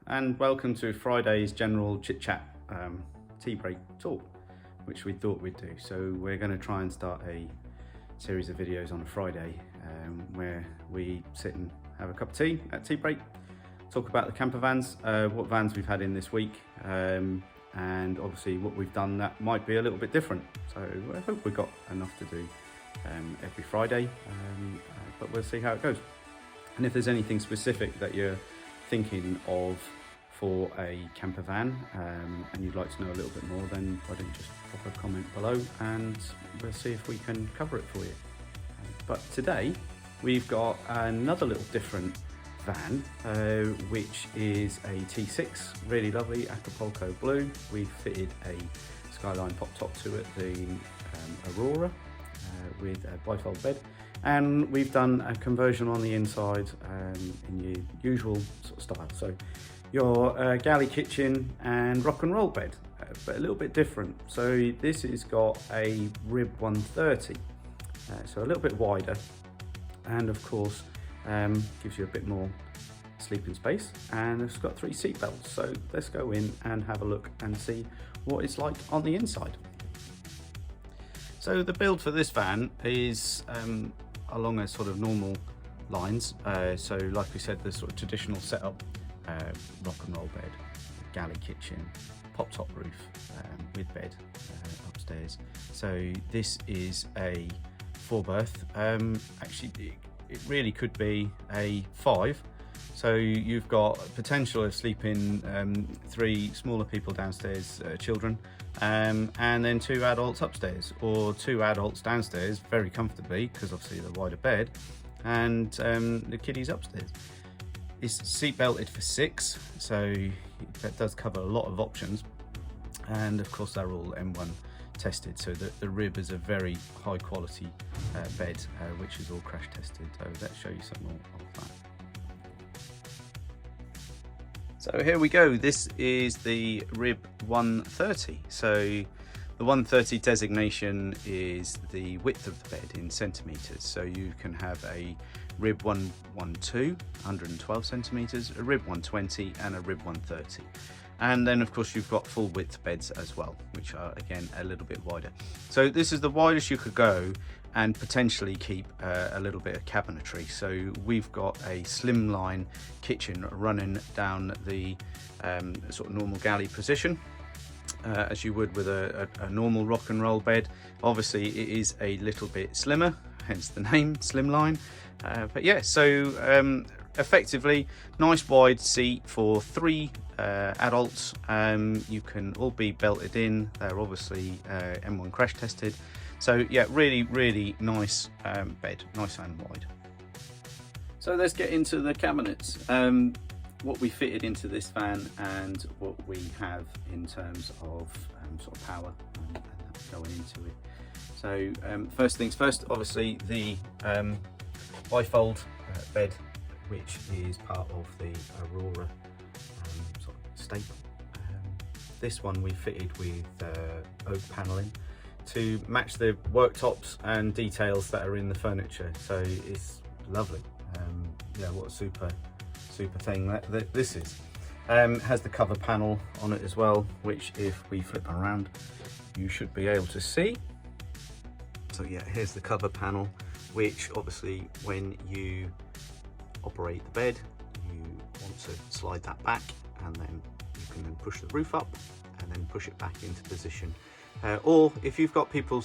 and welcome to Friday's general chit chat tea break talk, which we thought we'd do. So we're going to try and start a series of videos on a Friday where we sit and have a cup of tea at tea break, talk about the camper vans, what vans we've had in this week, and obviously what we've done that might be a little bit different. So I hope we've got enough to do every Friday, but we'll see how it goes. And if there's anything specific that you're thinking of for a camper van and you'd like to know a little bit more, then why don't you just pop a comment below and we'll see if we can cover it for you. But today we've got another little different van, which is a T6, really lovely Acapulco blue. We've fitted a Skyline pop top to it, the Aurora, with a bifold bed. And we've done a conversion on the inside in your usual sort of style. So your galley kitchen and rock and roll bed, but a little bit different. So this has got a rib 130, so a little bit wider, and of course gives you a bit more sleeping space, and it's got 3 seat belts. So let's go in and have a look and see what it's like on the inside. So the build for this van is along a sort of normal lines. So like we said, the sort of traditional setup, rock and roll bed, galley kitchen, pop top roof with bed upstairs. So this is a 4-berth. Actually, it really could be a 5. So you've got potential of sleeping 3 smaller people downstairs, children, and then 2 adults upstairs, or 2 adults downstairs very comfortably, because obviously the wider bed, and the kiddies upstairs. It's seat belted for 6, so that does cover a lot of options, and of course they're all M1 tested, so the rib is a very high quality bed, which is all crash tested. So let's show you some more of that. So here we go, this is the rib 130. So the 130 designation is the width of the bed in centimetres. So you can have a rib 112, 112 centimetres, a rib 120 and a rib 130. And then of course you've got full width beds as well, which are again a little bit wider. So this is the widest you could go and potentially keep a little bit of cabinetry. So we've got a slimline kitchen running down the sort of normal galley position, as you would with a normal rock and roll bed. Obviously it is a little bit slimmer, hence the name slimline. But yeah, so effectively nice wide seat for 3 adults. You can all be belted in. They're obviously M1 crash tested. So yeah, really nice bed, nice and wide. So let's get into the cabinets. What we fitted into this van and what we have in terms of sort of power and going into it. So first things first, obviously the bifold bed, which is part of the Aurora sort of staple. This one we fitted with oak paneling to match the worktops and details that are in the furniture. So it's lovely. Yeah, what a super thing that this is. Has the cover panel on it as well, which if we flip around, you should be able to see. So yeah, here's the cover panel, which obviously when you operate the bed, you want to slide that back, and then you can then push the roof up and then push it back into position. Or if you've got people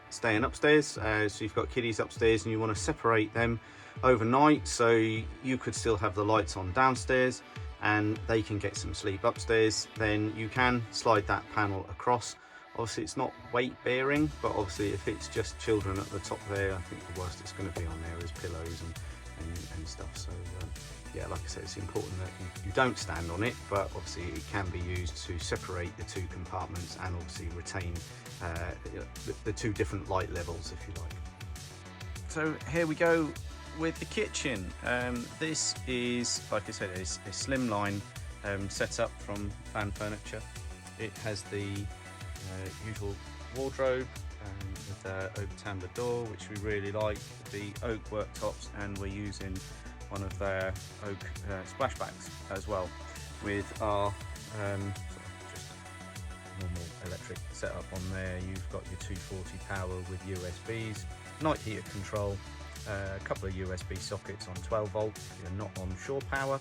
staying upstairs, so you've got kiddies upstairs and you want to separate them overnight, so you could still have the lights on downstairs and they can get some sleep upstairs, then you can slide that panel across. Obviously it's not weight bearing, but obviously if it's just children at the top there, I think the worst it's going to be on there is pillows and stuff. So yeah, like I said, it's important that you don't stand on it, but obviously it can be used to separate the 2 compartments and obviously retain the 2 different light levels, if you like. So here we go with the kitchen. This is, like I said, a slimline setup from Fan Furniture. It has the usual wardrobe with the oak tambour door, which we really like, the oak worktops, and we're using one of their oak splashbacks as well. with our just normal electric setup on there. You've got your 240 power with USBs, night heater control, a couple of USB sockets on 12 volt if you're not on shore power,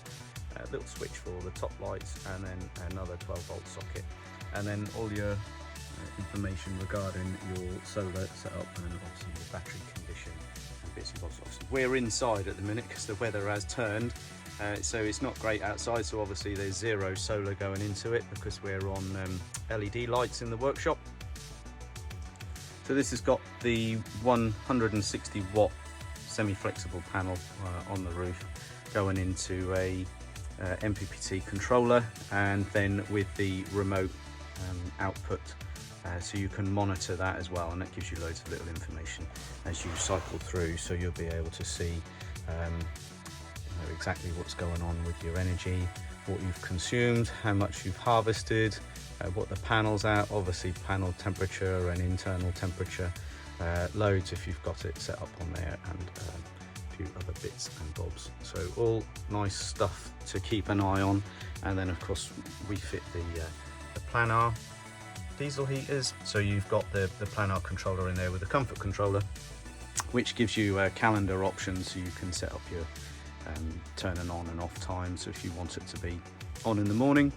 a little switch for the top lights, and then another 12 volt socket, and then all your information regarding your solar setup and obviously your battery condition and bits and bobs. We're inside at the minute because the weather has turned, so it's not great outside, so obviously there's zero solar going into it because we're on LED lights in the workshop. So this has got the 160 watt semi-flexible panel on the roof going into a mppt controller, and then with the remote output, so you can monitor that as well, and that gives you loads of little information as you cycle through, so you'll be able to see exactly what's going on with your energy, what you've consumed, how much you've harvested, what the panel's at, obviously panel temperature and internal temperature, loads if you've got it set up on there, and a few other bits and bobs. So all nice stuff to keep an eye on. And then of course we fit the Planar diesel heaters, so you've got the Planar controller in there with the comfort controller, which gives you calendar options, so you can set up your turning on and off time. So if you want it to be on in the morning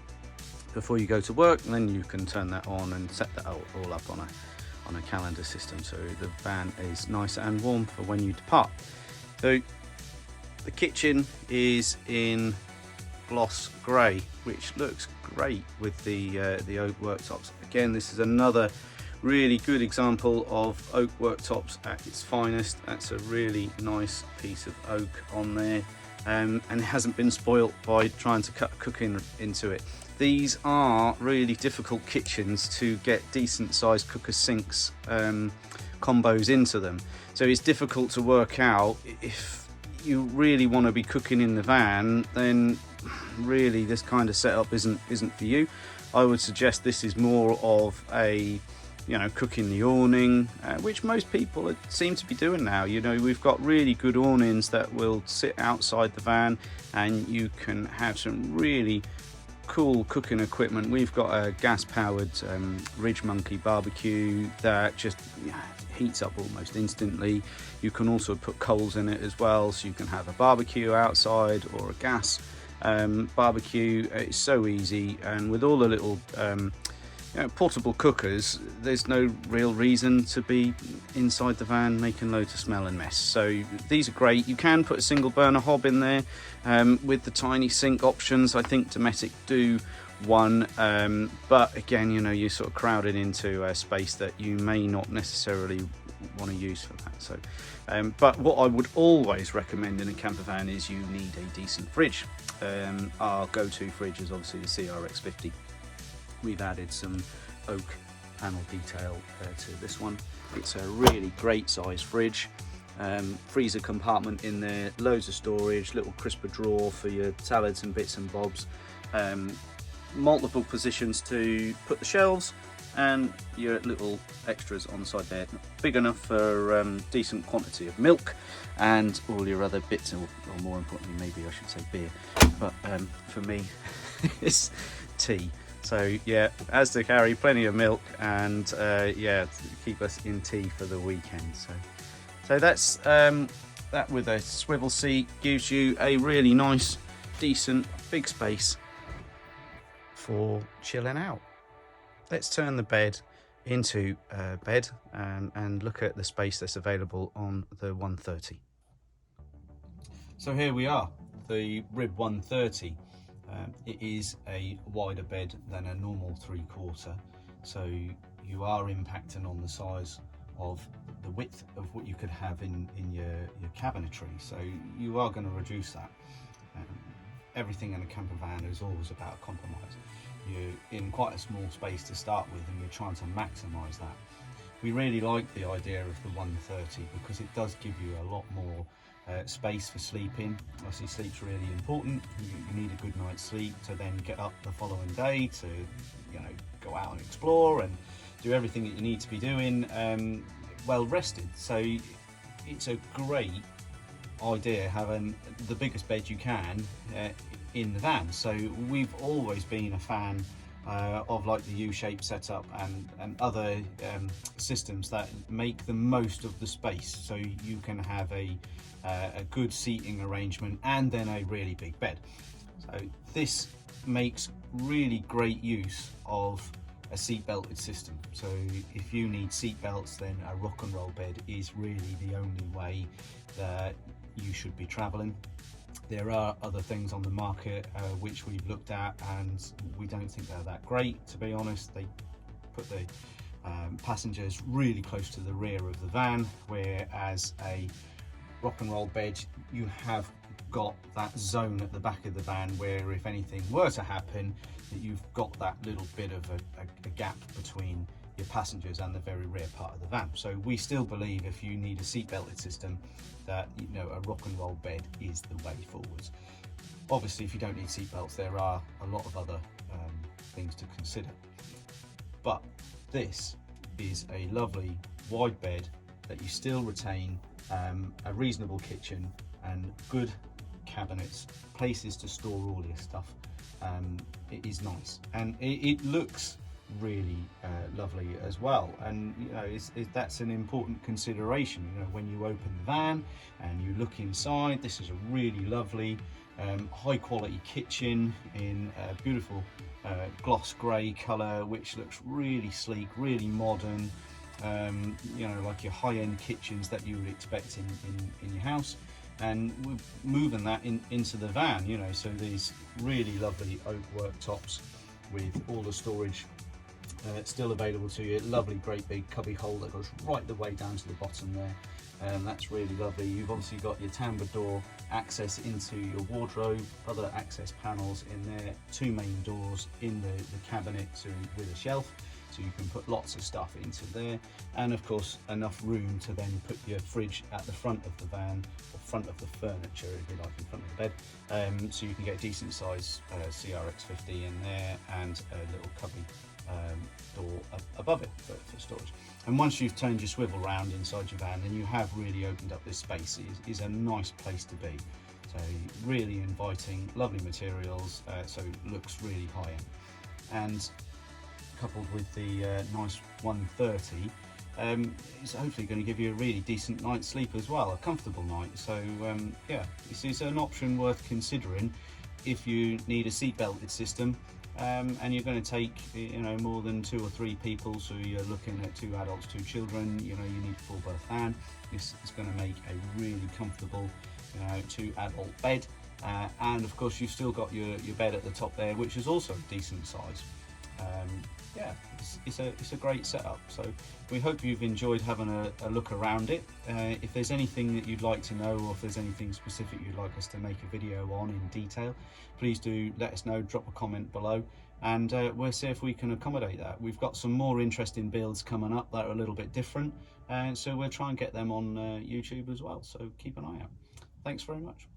before you go to work, then you can turn that on and set that all up on a calendar system, so the van is nice and warm for when you depart. So the kitchen is in gloss grey, which looks great with the oak worktops. Again, this is another really good example of oak worktops at its finest. That's a really nice piece of oak on there, and it hasn't been spoilt by trying to cut cooking into it. These are really difficult kitchens to get decent sized cooker sinks combos into them, so it's difficult to work out. If you really want to be cooking in the van, then really this kind of setup isn't for you. I would suggest this is more of a cooking the awning, which most people seem to be doing now. We've got really good awnings that will sit outside the van, and you can have some really cool cooking equipment. We've got a gas powered Ridge Monkey barbecue that just heats up almost instantly. You can also put coals in it as well, so you can have a barbecue outside or a gas barbecue. It's so easy, and with all the little portable cookers, there's no real reason to be inside the van making loads of smell and mess. So these are great. You can put a single burner hob in there with the tiny sink options. I think Dometic do one, but again, you're sort of crowded into a space that you may not necessarily want to use for that. So but what I would always recommend in a camper van is you need a decent fridge. Our go-to fridge is obviously the CRX50. We've added some oak panel detail to this one. It's a really great size fridge, freezer compartment in there, loads of storage, little crisper drawer for your salads and bits and bobs, multiple positions to put the shelves, and your little extras on the side there. Big enough for decent quantity of milk and all your other bits, or more importantly maybe I should say beer, but for me it's tea. So yeah, as to carry plenty of milk, and yeah, keep us in tea for the weekend. So that's that with a swivel seat gives you a really nice, decent, big space for chilling out. Let's turn the bed into a bed and look at the space that's available on the 130. So here we are, the Rib 130. It is a wider bed than a normal 3/4, so you are impacting on the size of the width of what you could have in your cabinetry, so you are going to reduce that. Everything in a camper van is always about compromise. You're in quite a small space to start with, and you're trying to maximise that. We really like the idea of the 130 because it does give you a lot more space for sleeping. Obviously sleep's really important. You need a good night's sleep to then get up the following day to go out and explore and do everything that you need to be doing well rested. So it's a great idea having the biggest bed you can in the van. So we've always been a fan of like the U-shaped setup and other systems that make the most of the space, so you can have a good seating arrangement and then a really big bed. So this makes really great use of a seat belted system. So if you need seat belts, then a rock and roll bed is really the only way that you should be traveling. There are other things on the market which we've looked at, and we don't think they're that great, to be honest. They put the passengers really close to the rear of the van, whereas a rock and roll bed, you have got that zone at the back of the van where if anything were to happen, that you've got that little bit of a gap between your passengers and the very rear part of the van. So we still believe if you need a seat belted system, that, you know, a rock and roll bed is the way forwards. Obviously, if you don't need seat belts, there are a lot of other things to consider. But this is a lovely wide bed that you still retain a reasonable kitchen and good cabinets, places to store all your stuff. It is nice, and it looks really lovely as well. And you know, that's an important consideration. You know, when you open the van and you look inside, this is a really lovely high quality kitchen in a beautiful gloss grey colour, which looks really sleek, really modern. You know, like your high-end kitchens that you would expect in your house. And we're moving that into the van, you know, so these really lovely oak worktops with all the storage still available to you. Lovely, great big cubby hole that goes right the way down to the bottom there. That's really lovely. You've obviously got your tambour door access into your wardrobe, other access panels in there, two main doors in the cabinet with a shelf, so you can put lots of stuff into there, and of course enough room to then put your fridge at the front of the van, or front of the furniture if you like, in front of the bed, so you can get a decent size CRX50 in there, and a little cubby door above it for storage. And once you've turned your swivel round inside your van, then you have really opened up this space. It is a nice place to be. So really inviting, lovely materials, so it looks really high end. And coupled with the nice 130, it's hopefully going to give you a really decent night's sleep as well, a comfortable night. So yeah, this is an option worth considering if you need a seat belted system. And you're going to take, you know, more than 2 or 3 people, so you're looking at 2 adults, 2 children. You know, you need a full berth van. This is going to make a really comfortable, you know, 2 adult bed, and of course you've still got your bed at the top there, which is also a decent size. Yeah, it's a great setup. So we hope you've enjoyed having a look around it. If there's anything that you'd like to know, or if there's anything specific you'd like us to make a video on in detail, please do let us know, drop a comment below, and we'll see if we can accommodate that. We've got some more interesting builds coming up that are a little bit different, and so we'll try and get them on YouTube as well, so keep an eye out. Thanks very much.